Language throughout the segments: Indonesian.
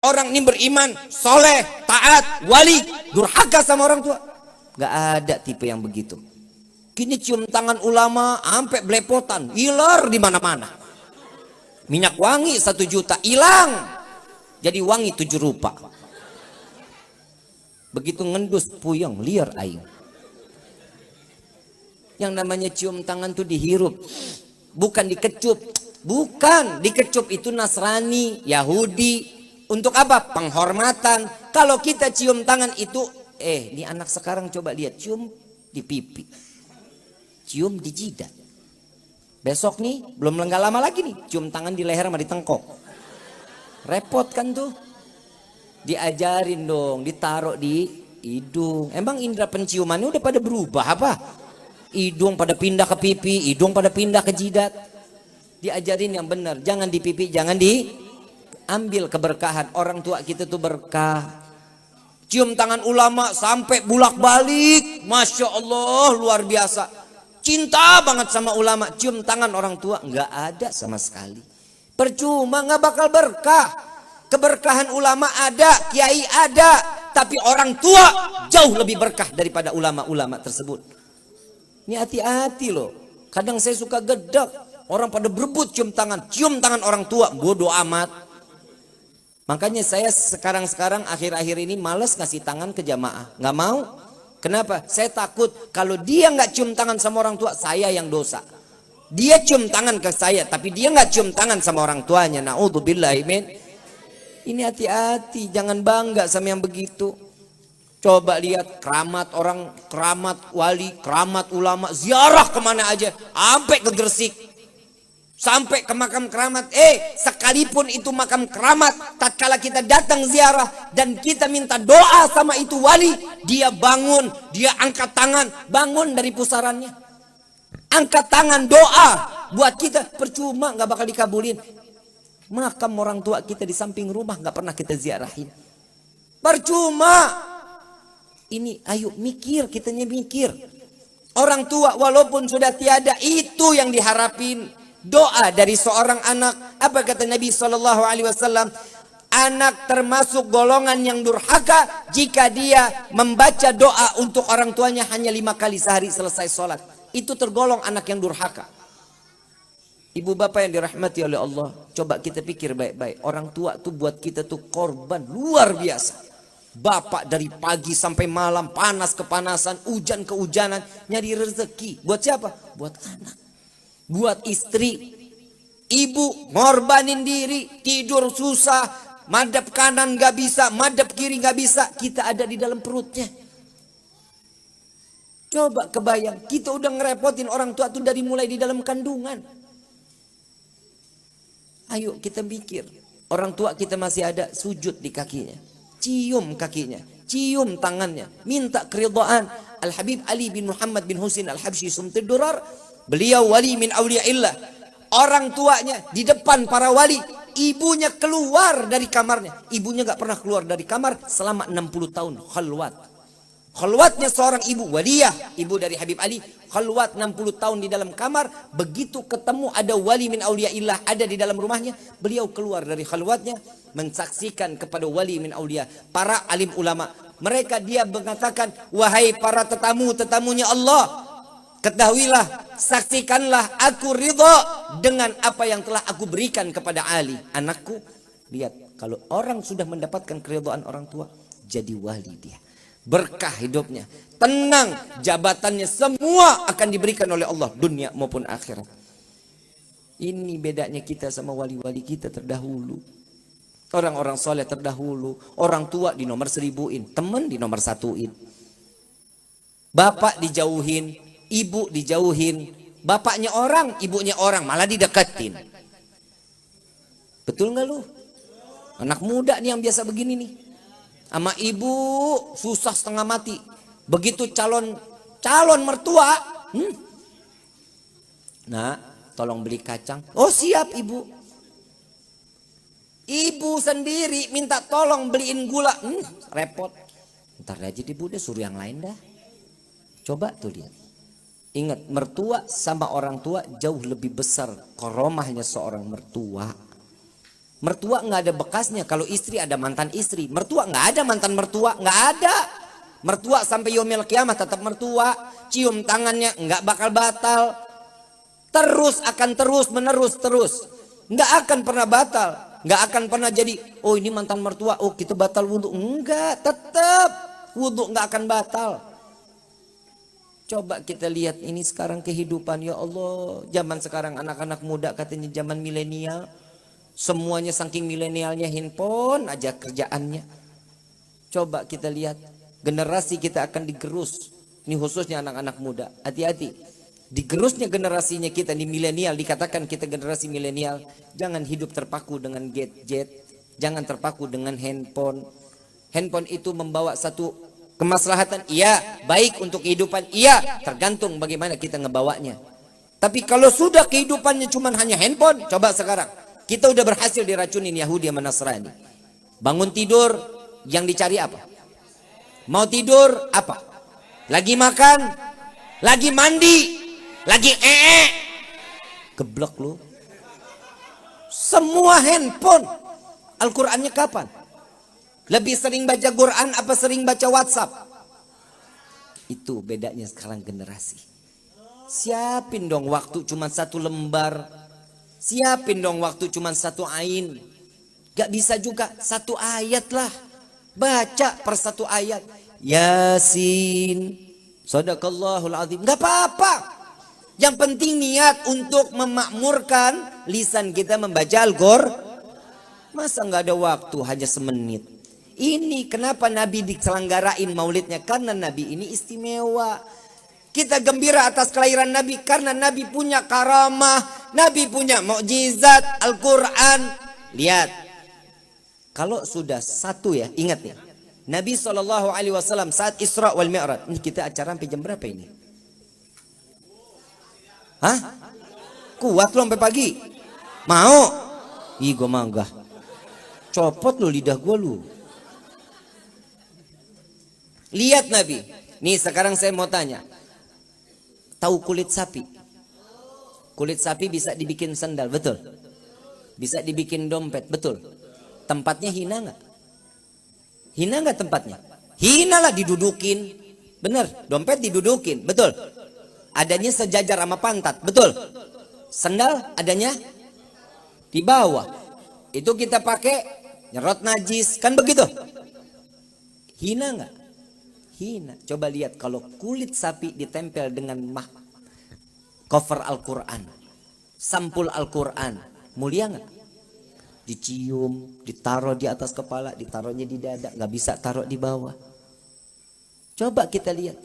Orang ini beriman, soleh, taat, wali, durhaka sama orang tua. Gak ada tipe yang begitu. Kini cium tangan ulama sampai belepotan, hilar di mana-mana. Minyak wangi 1 juta hilang, jadi wangi 7 rupa. Begitu ngendus puyeng liar aing. Yang namanya cium tangan tuh dihirup, bukan dikecup. Bukan dikecup, itu Nasrani, Yahudi. Untuk apa? Penghormatan. Kalau kita cium tangan itu, ini anak sekarang coba lihat, cium di pipi, cium di jidat. Besok nih, belum nggak lama lagi nih, cium tangan di leher sama di tengkok. Repot kan tuh? Diajarin dong, ditaruh di hidung. Emang indera penciumannya udah pada berubah apa? Hidung pada pindah ke pipi, hidung pada pindah ke jidat. Diajarin yang benar, jangan di pipi, jangan ambil keberkahan. Orang tua kita tuh berkah. Cium tangan ulama sampai bulak-balik, Masya Allah, luar biasa. Cinta banget sama ulama. Cium tangan orang tua nggak ada sama sekali. Percuma, nggak bakal berkah. Keberkahan ulama ada, kiai ada, tapi orang tua jauh lebih berkah daripada ulama-ulama tersebut. Ini hati-hati loh. Kadang saya suka gedek, orang pada berebut cium tangan orang tua, bodoh amat. Makanya saya sekarang akhir-akhir ini males ngasih tangan ke jamaah. Nggak mau. Kenapa? Saya takut kalau dia nggak cium tangan sama orang tua, saya yang dosa. Dia cium tangan ke saya, tapi dia nggak cium tangan sama orang tuanya. Na'udzubillah, min. Ini hati-hati, jangan bangga sama yang begitu. Coba lihat keramat orang, keramat wali, keramat ulama, ziarah kemana aja, sampai ke Gresik. Sampai ke makam keramat, sekalipun itu makam keramat, tatkala kita datang ziarah dan kita minta doa sama itu wali, dia bangun, dia angkat tangan, bangun dari pusarannya, angkat tangan doa buat kita. Percuma, nggak bakal dikabulin. Makam orang tua kita di samping rumah nggak pernah kita ziarahin, percuma. Ini ayo mikir, kitanya mikir. Orang tua walaupun sudah tiada, itu yang diharapin. Doa dari seorang anak, apa kata Nabi SAW? Anak termasuk golongan yang durhaka jika dia membaca doa untuk orang tuanya hanya 5 kali sehari selesai sholat. Itu tergolong anak yang durhaka. Ibu bapak yang dirahmati oleh Allah, coba kita pikir baik-baik. Orang tua tuh buat kita tuh korban luar biasa. Bapak dari pagi sampai malam, panas kepanasan, hujan kehujanan, nyari rezeki. Buat siapa? Buat anak, buat istri. Ibu ngorbanin diri, tidur susah, madep kanan gak bisa, madep kiri gak bisa. Kita ada di dalam perutnya. Coba kebayang, kita udah ngerepotin orang tua tuh dari mulai di dalam kandungan. Ayo kita mikir, orang tua kita masih ada, sujud di kakinya, cium kakinya, cium tangannya, minta keridhaan. Al-Habib Ali bin Muhammad bin Husin Al-Habsyi Sumtid Durar, beliau wali min awliyaillah. Orang tuanya di depan para wali, ibunya keluar dari kamarnya. Ibunya gak pernah keluar dari kamar selama 60 tahun khalwat. Khalwatnya seorang ibu waliyah, ibu dari Habib Ali, khalwat 60 tahun di dalam kamar. Begitu ketemu ada wali min awliyaillah ada di dalam rumahnya, beliau keluar dari khalwatnya mensaksikan kepada wali min awliya, para alim ulama. Mereka dia mengatakan, wahai para tetamunya Allah, ketahuilah, saksikanlah aku ridha dengan apa yang telah aku berikan kepada Ali, anakku. Lihat, kalau orang sudah mendapatkan keridhaan orang tua, jadi wali dia. Berkah hidupnya, tenang, jabatannya semua akan diberikan oleh Allah, dunia maupun akhirat. Ini bedanya kita sama wali-wali kita terdahulu. Orang-orang soleh terdahulu, orang tua di nomor 1000-in, teman di nomor 1-in. Bapak dijauhin, ibu dijauhin, bapaknya orang, ibunya orang, malah dideketin. Betul nggak lu? Anak muda nih yang biasa begini nih. Sama ibu susah setengah mati. Begitu calon mertua, nah, tolong beli kacang. Oh siap ibu. Ibu sendiri minta tolong beliin gula, repot. Ntar aja ibu deh, suruh yang lain dah. Coba tuh lihat. Ingat, mertua sama orang tua jauh lebih besar karomahnya seorang mertua. Mertua nggak ada bekasnya. Kalau istri ada mantan istri. Mertua nggak ada mantan mertua, nggak ada. Mertua sampai yaumil kiamah tetap mertua. Cium tangannya nggak bakal batal. Terus akan terus menerus terus. Nggak akan pernah batal. Nggak akan pernah jadi, oh ini mantan mertua, oh kita batal wudhu. Enggak, tetap wudhu nggak akan batal. Coba kita lihat ini sekarang kehidupan, ya Allah. Zaman sekarang anak-anak muda katanya zaman milenial. Semuanya saking milenialnya handphone aja kerjaannya. Coba kita lihat, generasi kita akan digerus. Ini khususnya anak-anak muda, hati-hati. Digerusnya generasinya kita di milenial, dikatakan kita generasi milenial. Jangan hidup terpaku dengan gadget. Jangan terpaku dengan handphone. Handphone itu membawa satu kemaslahatan, iya, baik untuk kehidupan, iya, tergantung bagaimana kita ngebawanya. Tapi kalau sudah kehidupannya cuma hanya handphone, coba sekarang. Kita udah berhasil diracunin Yahudi sama Nasrani. Bangun tidur, yang dicari apa? Mau tidur, apa? Lagi makan, lagi mandi, lagi geblok lu. Semua handphone. Al-Qur'annya kapan? Lebih sering baca Quran apa sering baca WhatsApp? Itu bedanya sekarang generasi. Siapin dong waktu cuma satu lembar. Siapin dong waktu cuma satu ain. Gak bisa juga satu ayat lah. Baca per satu ayat. Yasin. Shadaqallahul azim. Gak apa-apa. Yang penting niat untuk memakmurkan lisan kita membaca Al-Qur'an. Masa gak ada waktu hanya semenit. Ini kenapa Nabi diselenggarain maulidnya? Karena Nabi ini istimewa. Kita gembira atas kelahiran Nabi karena Nabi punya karamah, Nabi punya mukjizat Al-Quran. Lihat, kalau sudah satu ya, ingat nih, Nabi SAW saat Isra wal Mi'raj. Ini kita acara sampai jam berapa ini? Hah? Kuat lo sampai pagi? Mau? Ih, gue manggah. Copot lo lidah gue lu. Lihat Nabi. Nih sekarang saya mau tanya. Tahu kulit sapi? Kulit sapi bisa dibikin sandal, betul? Bisa dibikin dompet, betul? Tempatnya hina nggak? Hina nggak tempatnya? Hina lah, didudukin. Bener, dompet didudukin, betul? Adanya sejajar sama pantat, betul? Sandal adanya di bawah. Itu kita pakai nyerot najis, kan begitu? Hina nggak? Hina. Coba lihat kalau kulit sapi ditempel dengan cover Al-Quran, sampul Al-Quran, mulia nggak? Dicium, ditaruh di atas kepala, ditaruhnya di dada, nggak bisa taruh di bawah. Coba kita lihat.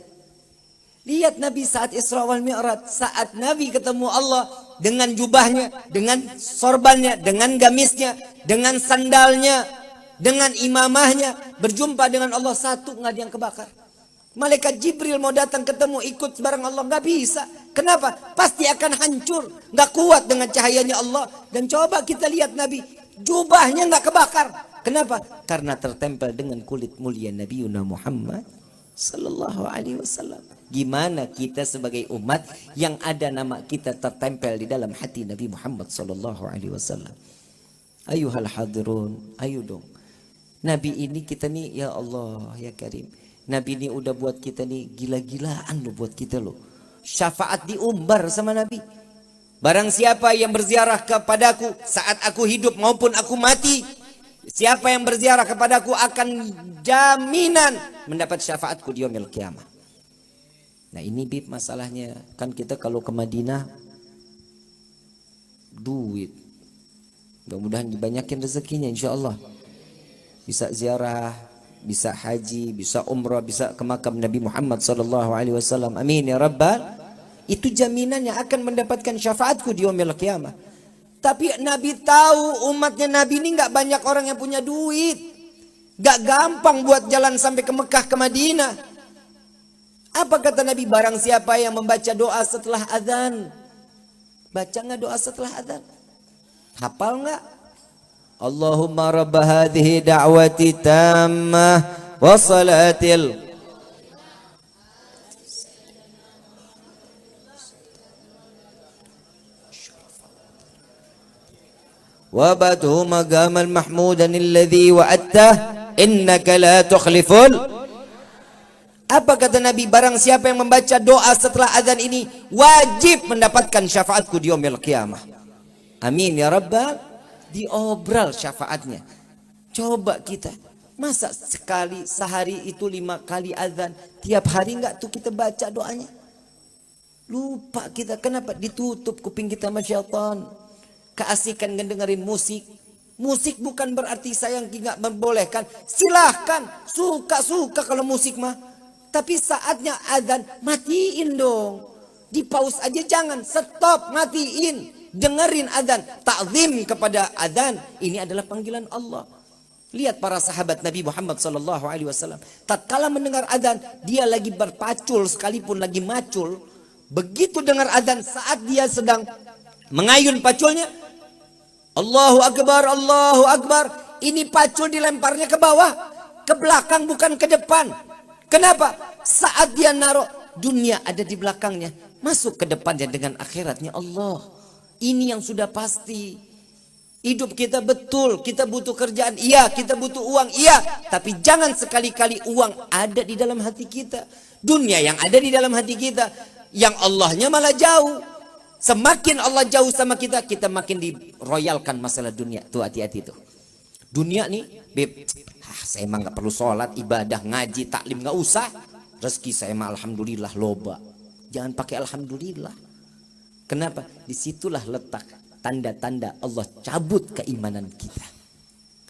Lihat Nabi saat Isra wal Mi'raj, saat Nabi ketemu Allah dengan jubahnya, dengan sorbannya, dengan gamisnya, dengan sandalnya, dengan imamahnya, berjumpa dengan Allah, satu nggak ada yang kebakar. Malaikat Jibril mau datang ketemu ikut bareng Allah, nggak bisa. Kenapa? Pasti akan hancur, nggak kuat dengan cahayanya Allah. Dan coba kita lihat Nabi, jubahnya nggak kebakar. Kenapa? Karena tertempel dengan kulit mulia Nabi Muhammad Sallallahu Alaihi Wasallam. Gimana kita sebagai umat yang ada nama kita tertempel di dalam hati Nabi Muhammad Sallallahu Alaihi Wasallam? Ayuhal hadirun, ayo dong. Nabi ini kita nih, ya Allah ya Karim. Nabi ini udah buat kita nih gila-gilaan loh buat kita loh. Syafaat diumbar sama Nabi. Barang siapa yang berziarah kepadaku saat aku hidup maupun aku mati, siapa yang berziarah kepadaku akan jaminan mendapat syafaatku di yaumil kiamah. Nah ini bib masalahnya. Kan kita kalau ke Madinah duit. Mudah-mudahan dibanyakin rezekinya insyaallah. Bisa ziarah, bisa haji, bisa umrah, bisa ke makam Nabi Muhammad SAW. Amin ya Rabbal. Itu jaminannya akan mendapatkan syafaatku di yaumil qiyamah. Tapi Nabi tahu umatnya Nabi ini nggak banyak orang yang punya duit. Nggak gampang buat jalan sampai ke Mekah, ke Madinah. Apa kata Nabi? Barang siapa yang membaca doa setelah azan. Baca nggak doa setelah azan? Hafal nggak? Allahumma rabba hadhihi da'wati tammah wa salatil وابعثه مقاما محمودا الذي وعدته إنك لا تخلف. Apa kata Nabi? Barang siapa yang membaca doa setelah azan ini wajib mendapatkan syafaatku di yaumil qiyamah. Amin ya rabbal. Diobral syafaatnya. Coba kita, masa sekali sehari itu 5 kali azan, tiap hari enggak tuh kita baca doanya? Lupa kita. Kenapa? Ditutup kuping kita sama syaitan. Keasikan ngedengerin musik. Musik bukan berarti saya nggak membolehkan. Silahkan, suka-suka kalau musik mah. Tapi saatnya azan, matiin dong. Di pause aja jangan, stop, matiin. Dengerin azan, takzim kepada azan. Ini adalah panggilan Allah. Lihat para sahabat Nabi Muhammad SAW. Tatkala mendengar azan, dia lagi berpacul sekalipun lagi macul. Begitu dengar azan, saat dia sedang mengayun paculnya, Allahu Akbar, Allahu Akbar. Ini pacul dilemparnya ke bawah, ke belakang bukan ke depan. Kenapa? Saat dia naruh, dunia ada di belakangnya, masuk ke depannya dengan akhiratnya Allah. Ini yang sudah pasti. Hidup kita betul, kita butuh kerjaan, iya, kita butuh uang, iya. Tapi jangan sekali-kali uang ada di dalam hati kita. Dunia yang ada di dalam hati kita, yang Allahnya malah jauh. Semakin Allah jauh sama kita, kita makin diroyalkan masalah dunia. Tuh hati-hati tuh. Dunia nih, beb, saya emang gak perlu sholat, ibadah, ngaji, taklim gak usah. Rezeki saya emang alhamdulillah loba. Jangan pakai alhamdulillah. Kenapa? Disitulah letak tanda-tanda Allah cabut keimanan kita.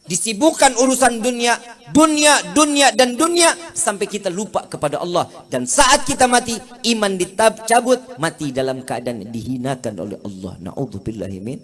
Disibukkan urusan dunia, dan dunia sampai kita lupa kepada Allah. Dan saat kita mati, iman dicabut, mati dalam keadaan dihinakan oleh Allah. Na'udzubillahi min